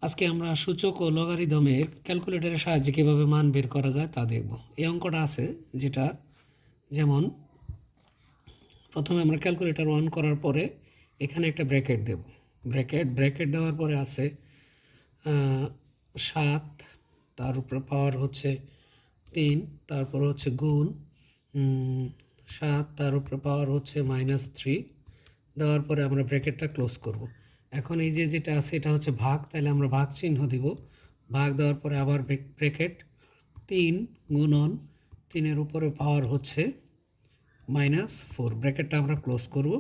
আজকে আমরা সূচক ও লগারিদমের ক্যালকুলেটরের সাহায্যে কীভাবে মান বের করা যায় তা দেখব। এই অঙ্কটা আছে যেটা যেমন প্রথমে আমরা ক্যালকুলেটর অন করার পরে এখানে একটা ব্র্যাকেট দেব। ব্র্যাকেট দেওয়ার পরে আছে 7, তার উপরে পাওয়ার হচ্ছে 3, তারপর হচ্ছে গুণ 7, তার উপরে পাওয়ার হচ্ছে -3 দেওয়ার পরে আমরা ব্র্যাকেটটা ক্লোজ করব। এখন এই যে যেটা আছে এটা হচ্ছে ভাগ, তাহলে আমরা ভাগ চিহ্ন দিব। ভাগ দেওয়ার পরে আবার ব্র্যাকেট 3 গুণন 3-এর উপরে পাওয়ার হচ্ছে -4, ব্র্যাকেটটা আমরা ক্লোজ করব।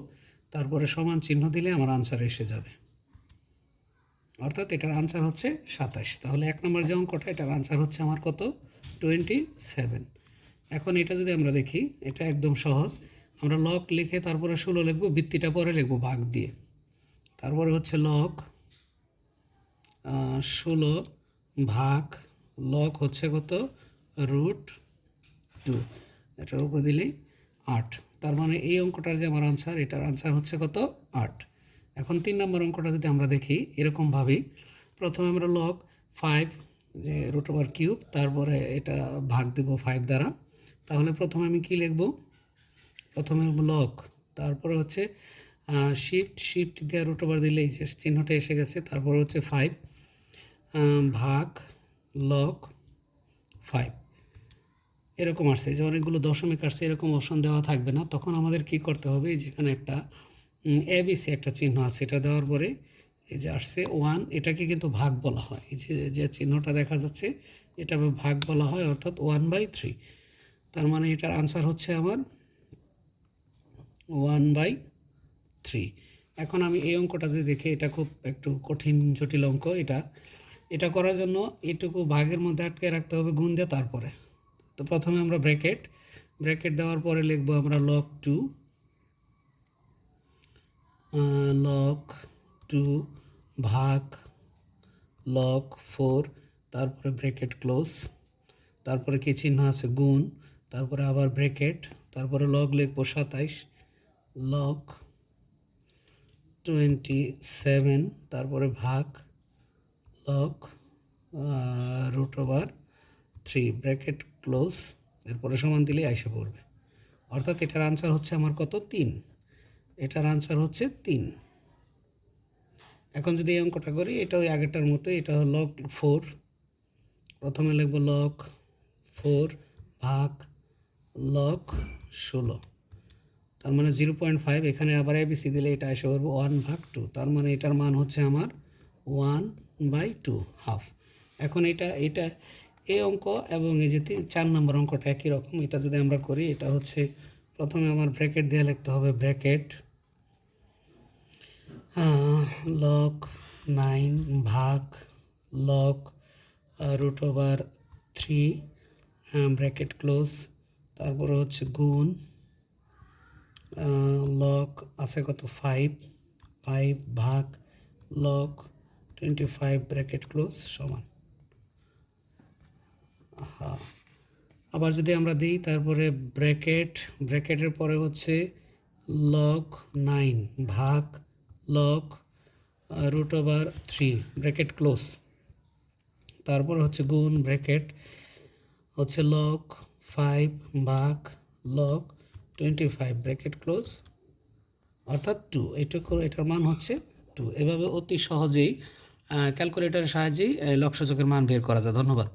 তারপরে সমান চিহ্ন দিলে আমার আনসার এসে যাবে, অর্থাৎ এটার আনসার হচ্ছে 27। তাহলে 1 নম্বর যে অঙ্কটা এটার আনসার হচ্ছে আমার কত? 27। এখন এটা যদি আমরা দেখি, এটা একদম সহজ। আমরা লগ লিখে তারপরে 16 লিখব, বৃত্তিটা পরে লিখব ভাগ দিয়ে। তারপরে হচ্ছে লগ 16 ভাগ লগ হচ্ছে কত? √2, এটার উপর দিলেই 8। তার মানে এই অঙ্কটার যে আমার আনসার, এটার আনসার হচ্ছে কত? 8। এখন 3 নম্বর অঙ্কটা যদি আমরা দেখি, এরকমভাবেই প্রথমে আমরা লগ 5 যে √3, তারপরে এটা ভাগ দেব 5 দ্বারা। তাহলে প্রথমে আমি কি লিখব? প্রথমে লগ, তারপরে হচ্ছে শিফট দিয়ে √, দিলে এই যে চিহ্নটা এসে গেছে। তারপর হচ্ছে 5 ভাগ লগ 5, এরকম আসছে। যে অনেকগুলো দশমিক আসছে, এরকম অপশন দেওয়া থাকবে না। তখন আমাদের কি করতে হবে? যেখানে একটা ABC একটা চিহ্ন আছে, এটা দেওয়ার পরে এই যে আসছে 1, এটাকে কিন্তু ভাগ বলা হয়। এই যে চিহ্নটা দেখা যাচ্ছে, এটা ভাগ বলা হয়, অর্থাৎ 1/3। তার মানে এটার আনসার হচ্ছে আমার 1/3। এখন আমি এই অঙ্কটা যদি দেখি, এটা খুব একটু কঠিন জটিল অঙ্ক। এটা করার জন্য এটুকু ভাগের মধ্যে আটকে রাখতে হবে গুণ দিয়ে। তারপরে তো প্রথমে আমরা ব্র্যাকেট দেওয়ার পরে লিখবো আমরা লগ 2 ভাগ লগ 4, তারপরে ব্র্যাকেট ক্লোজ, তারপরে কি চিহ্ন আছে? গুণ, তারপরে আবার ব্র্যাকেট, তারপরে লগ লিখবো 27 লগ 27, তারপরে ভাগ লগ √3, ব্র্যাকেট ক্লোজ, এরপরে সমান দিলেই আইসা পড়বে। অর্থাৎ এটার আনসার হচ্ছে আমার কত? 3। এটার আনসার হচ্ছে 3। এখন যদি এই অঙ্কটা করি, এটা ওই আগেরটার মতো। এটা হলো লগ 4, প্রথমে লিখব লগ 4 ভাগ লগ 16, তার মানে 0.5। এখানে আবার ABC দিলে এটা এসে পড়বো 1/2। তার মানে এটার মান হচ্ছে আমার 1/2 হাফ। এখন এটা এই অঙ্ক এবং এই যে 4 নম্বর অঙ্কটা একই রকম। এটা যদি আমরা করি, এটা হচ্ছে প্রথমে আমার ব্র্যাকেট দিয়ে লিখতে হবে। ব্র্যাকেট লগ 9 ভাগ লগ √3, ব্র্যাকেট ক্লোজ, তারপরে হচ্ছে গুণ লগ আছে কত? 5 ভাগ লগ 25, ব্র্যাকেট ক্লোজ সমান। আবার যদি আমরা দিই, তারপরে ব্র্যাকেটের পরে হচ্ছে লগ 9 ভাগ লগ √3, ব্র্যাকেট ক্লোজ, তারপর হচ্ছে গুণ, ব্র্যাকেট হচ্ছে লগ 5 ভাগ লগ 25, ব্র্যাকেট ক্লোজ, অর্থাৎ 2। এটার মান হচ্ছে 2। এভাবে অতি সহজেই ক্যালকুলেটরের সাহায্যেই লগ সূচকের মান বের করা যায়। ধন্যবাদ।